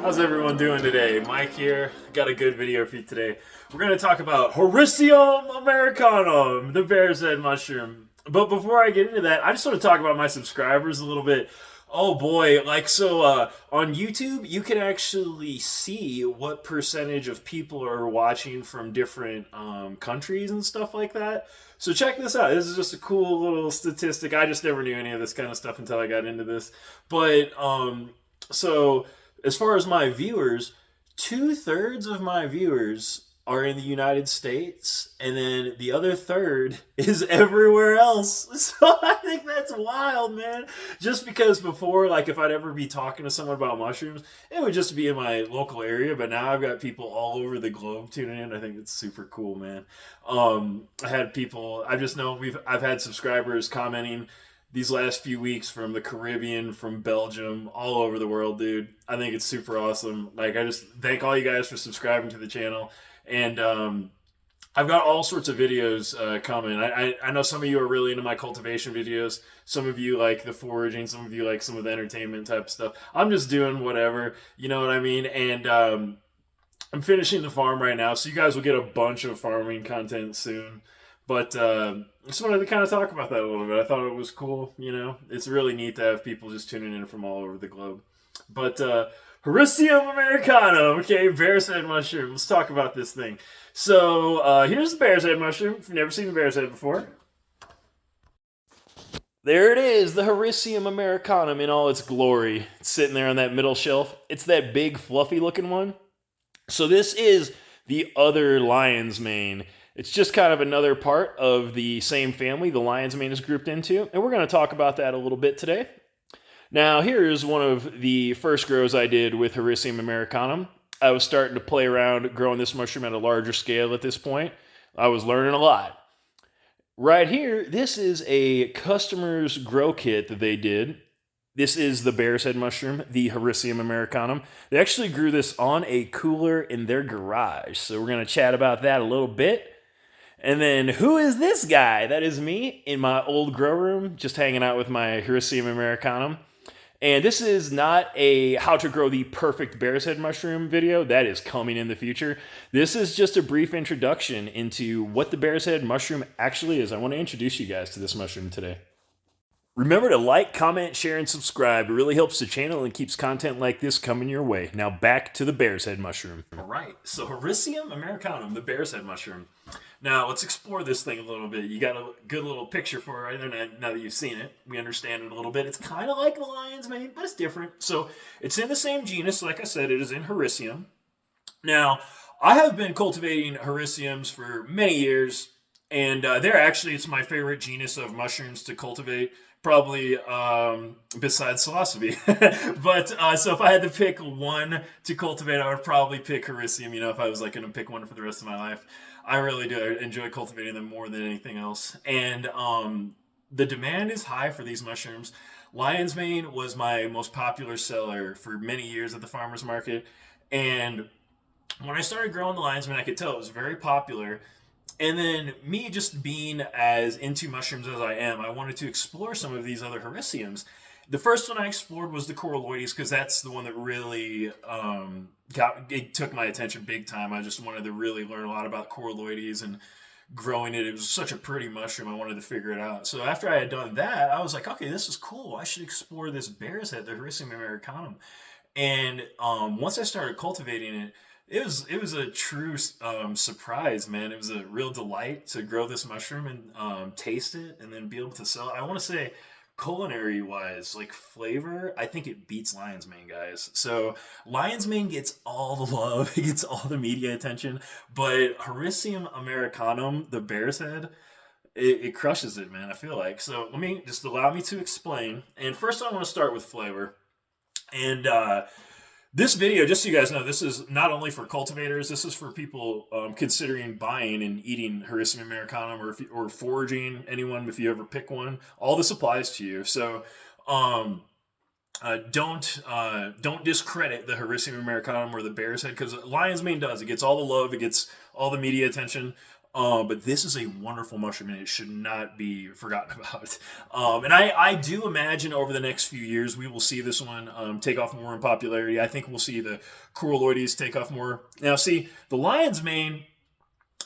How's everyone doing today? Mike here. Got a good video for you today. We're going to talk about Hericium Americanum, the bear's head mushroom. But before I get into that, I just want to talk about my subscribers a little bit. Oh boy, on YouTube, you can actually see what percentage of people are watching from different countries and stuff like that. So check this out. This is just a cool little statistic. I just never knew any of this kind of stuff until I got into this. But so as far as my viewers, 2/3 of my viewers are in the United States, and then the other third is everywhere else. So I think that's wild, man. Just because before, like, if I'd ever be talking to someone about mushrooms, it would just be in my local area, but now I've got people all over the globe tuning in. I think it's super cool, man. I had people, I just know I've had subscribers commenting these last few weeks from the Caribbean, from Belgium, all over the world, dude. I think it's super awesome. Like, I just thank all you guys for subscribing to the channel. And I've got all sorts of videos coming. I know some of you are really into my cultivation videos. Some of you like the foraging. Some of you like some of the entertainment type stuff. I'm just doing whatever. You know what I mean? And I'm finishing the farm right now, so you guys will get a bunch of farming content soon. But I just wanted to kind of talk about that a little bit. I thought it was cool, you know. It's really neat to have people just tuning in from all over the globe. But Hericium Americanum, okay, bear's head mushroom. Let's talk about this thing. So here's the bear's head mushroom. If you've never seen the bear's head before. There it is, the Hericium Americanum in all its glory. It's sitting there on that middle shelf. It's that big, fluffy looking one. So this is the other lion's mane. It's just kind of another part of the same family the lion's mane is grouped into, and we're going to talk about that a little bit today. Now, here's one of the first grows I did with Hericium Americanum. I was starting to play around growing this mushroom at a larger scale at this point. I was learning a lot. Right here, this is a customer's grow kit that they did. This is the bear's head mushroom, the Hericium Americanum. They actually grew this on a cooler in their garage, so we're going to chat about that a little bit. And then, who is this guy? That is me in my old grow room, just hanging out with my Hericium Americanum. And this is not a how to grow the perfect bear's head mushroom video. That is coming in the future. This is just a brief introduction into what the bear's head mushroom actually is. I want to introduce you guys to this mushroom today. Remember to like, comment, share, and subscribe. It really helps the channel and keeps content like this coming your way. Now back to the bear's head mushroom. All right, so Hericium Americanum, the bear's head mushroom. Now let's explore this thing a little bit. You got a good little picture for it right now that you've seen it. We understand it a little bit. It's kind of like the lion's mane, but it's different. So it's in the same genus. Like I said, it is in Hericium. Now, I have been cultivating Hericiums for many years, and it's my favorite genus of mushrooms to cultivate. Probably besides philosophy. But so if I had to pick one to cultivate, I would probably pick Hericium, you know, if I was like going to pick one for the rest of my life. I really do. I enjoy cultivating them more than anything else. And the demand is high for these mushrooms. Lion's mane was my most popular seller for many years at the farmer's market. And when I started growing the lion's mane, I could tell it was very popular. And then me just being as into mushrooms as I am, I wanted to explore some of these other Hericiums. The first one I explored was the Coraltooth, because that's the one that really it took my attention big time. I just wanted to really learn a lot about Coraltooth and growing it. It was such a pretty mushroom. I wanted to figure it out. So after I had done that, I was like, okay, this is cool. I should explore this bear's head, the Hericium Americanum. And once I started cultivating it, it was a true surprise, man. It was a real delight to grow this mushroom and taste it and then be able to sell it. I want to say, culinary wise, like flavor, I think it beats lion's mane, guys. So lion's mane gets all the love, it gets all the media attention, but Hericium Americanum, the bear's head, it crushes it, man. I feel like. So allow me to explain. And first, I want to start with flavor. And this video, just so you guys know, this is not only for cultivators. This is for people considering buying and eating Hericium Americanum, or foraging. Anyone, if you ever pick one, all this applies to you. So don't discredit the Hericium Americanum or the bear's head, because lion's mane does. It gets all the love. It gets all the media attention. But this is a wonderful mushroom, and it should not be forgotten about. And I do imagine over the next few years we will see this one take off more in popularity. I think we'll see the Coralloides take off more. Now, see, the lion's mane.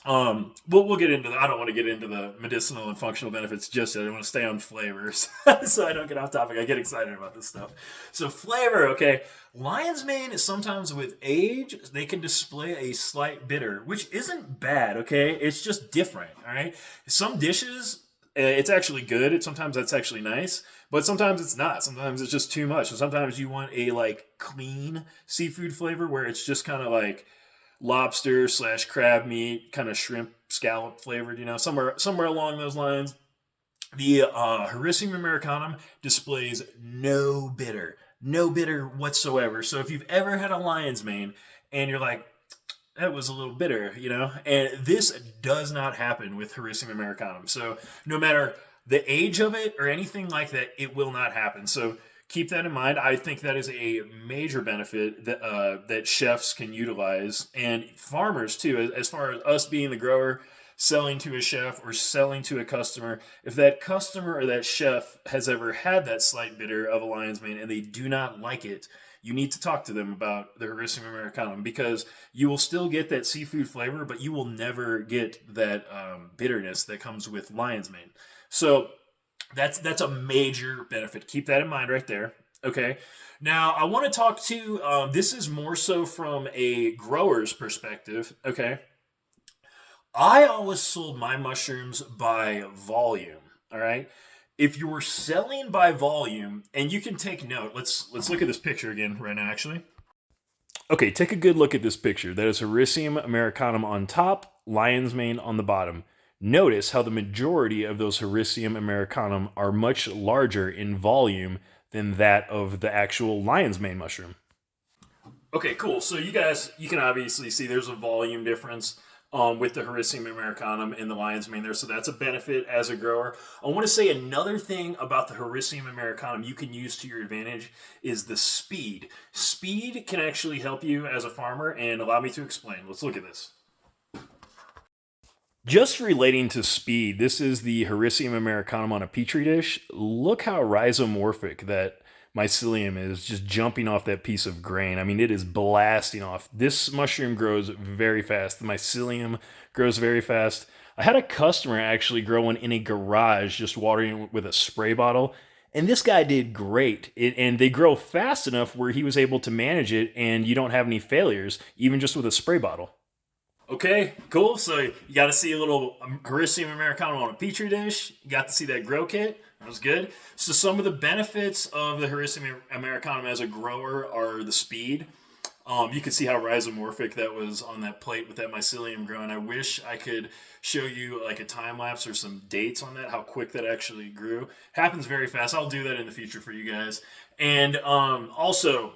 We'll get into. I don't want to get into the medicinal and functional benefits just yet. I want to stay on flavors, so I don't get off topic. I get excited about this stuff. So flavor, okay. Lion's mane is sometimes with age they can display a slight bitter, which isn't bad. Okay, it's just different. All right. Some dishes, it's actually good. Sometimes that's actually nice, but sometimes it's not. Sometimes it's just too much. And sometimes you want a like clean seafood flavor where it's just kind of like lobster slash crab meat, kind of shrimp scallop flavored, somewhere along those lines. The Hericium Americanum displays no bitter whatsoever. So if you've ever had a lion's mane and you're like, that was a little bitter, and this does not happen with Hericium Americanum. So no matter the age of it or anything like that, it will not happen. So keep that in mind. I think that is a major benefit that chefs can utilize, and farmers too. As far as us being the grower, selling to a chef or selling to a customer, if that customer or that chef has ever had that slight bitter of a lion's mane and they do not like it, you need to talk to them about the Hericium Americanum, because you will still get that seafood flavor, but you will never get that bitterness that comes with lion's mane. So that's a major benefit. Keep that in mind right there. Okay. Now I want to talk to. This is more so from a grower's perspective. Okay. I always sold my mushrooms by volume. All right. If you were selling by volume, and you can take note. Let's look at this picture again right now. Actually. Okay, take a good look at this picture. That is Hericium Americanum on top, lion's mane on the bottom. Notice how the majority of those Hericium Americanum are much larger in volume than that of the actual lion's mane mushroom. Okay, cool. So you can obviously see there's a volume difference with the Hericium Americanum and the lion's mane there. So that's a benefit as a grower. I want to say another thing about the Hericium Americanum you can use to your advantage is the speed. Speed can actually help you as a farmer, and allow me to explain. Let's look at this. Just relating to speed, this is the Hericium Americanum on a petri dish. Look how rhizomorphic that mycelium is, just jumping off that piece of grain. I mean, it is blasting off. This mushroom grows very fast. The mycelium grows very fast. I had a customer actually grow one in a garage, just watering with a spray bottle. And this guy did great. And they grow fast enough where he was able to manage it, and you don't have any failures, even just with a spray bottle. Okay, cool. So you got to see a little Hericium Americanum on a petri dish. You got to see that grow kit. That was good. So some of the benefits of the Hericium Americanum as a grower are the speed. You can see how rhizomorphic that was on that plate with that mycelium growing. I wish I could show you like a time lapse or some dates on that, how quick that actually grew. Happens very fast. I'll do that in the future for you guys. And also,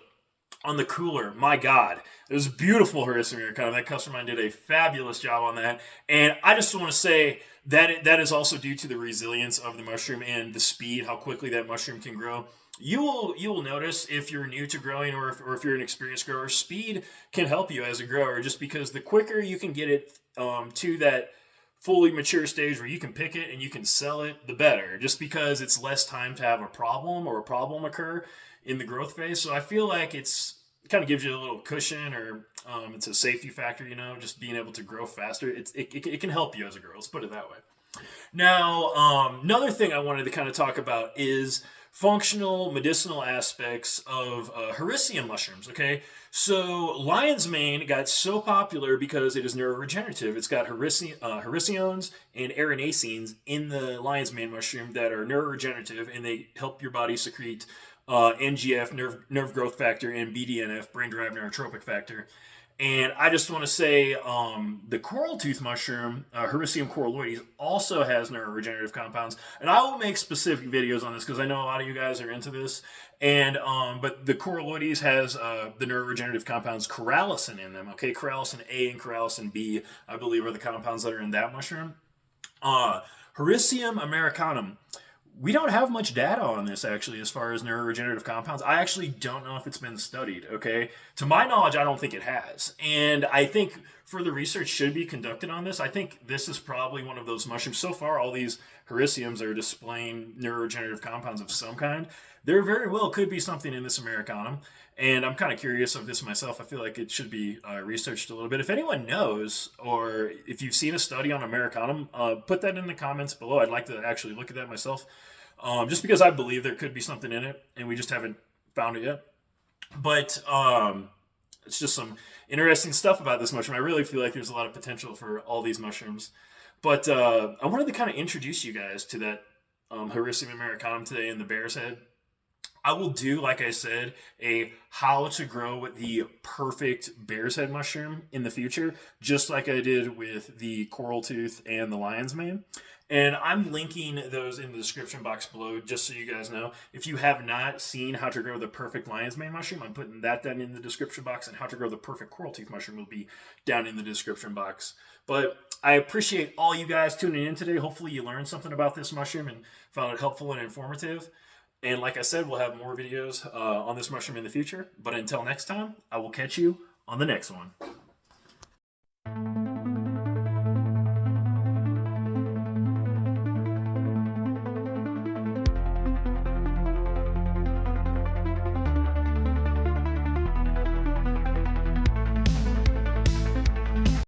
on the cooler, my God, it was beautiful Hericium Americanum. That customer did a fabulous job on that, and I just want to say that that is also due to the resilience of the mushroom and the speed, how quickly that mushroom can grow. You will notice if you're new to growing, or if you're an experienced grower, speed can help you as a grower, just because the quicker you can get it to that fully mature stage where you can pick it and you can sell it, the better. Just because it's less time to have a problem occur in the growth phase. So I feel like it kind of gives you a little cushion, or it's a safety factor, just being able to grow faster. It can help you as a grower. Let's put it that way. Now, another thing I wanted to kind of talk about is functional medicinal aspects of Hericium mushrooms. Okay, so lion's mane got so popular because it is neuroregenerative. It's got hericiones and erinacines in the lion's mane mushroom that are neuroregenerative, and they help your body secrete NGF, nerve growth factor, and BDNF, brain-derived neurotropic factor. And I just want to say the Coraltooth Mushroom, Hericium coralloides, also has neuroregenerative compounds. And I will make specific videos on this because I know a lot of you guys are into this. And but the coralloides has the neuroregenerative compounds corallicin in them. Okay, corallicin A and corallicin B, I believe, are the compounds that are in that mushroom. Hericium Americanum. We don't have much data on this, actually, as far as neuroregenerative compounds. I actually don't know if it's been studied, okay? To my knowledge, I don't think it has. And I think further research should be conducted on this. I think this is probably one of those mushrooms. So far, all these hericiums are displaying neuroregenerative compounds of some kind. There very well could be something in this Americanum, and I'm kind of curious of this myself. I feel like it should be researched a little bit. If anyone knows, or if you've seen a study on Americanum, put that in the comments below. I'd like to actually look at that myself, just because I believe there could be something in it, and we just haven't found it yet. But it's just some interesting stuff about this mushroom. I really feel like there's a lot of potential for all these mushrooms. But I wanted to kind of introduce you guys to that Hericium Americanum today in the bear's head. I will do, like I said, a how to grow the perfect bear's head mushroom in the future, just like I did with the Coraltooth and the lion's mane. And I'm linking those in the description box below, just so you guys know. If you have not seen how to grow the perfect lion's mane mushroom, I'm putting that down in the description box, and how to grow the perfect Coraltooth mushroom will be down in the description box. But I appreciate all you guys tuning in today. Hopefully you learned something about this mushroom and found it helpful and informative. And like I said, we'll have more videos on this mushroom in the future. But until next time, I will catch you on the next one.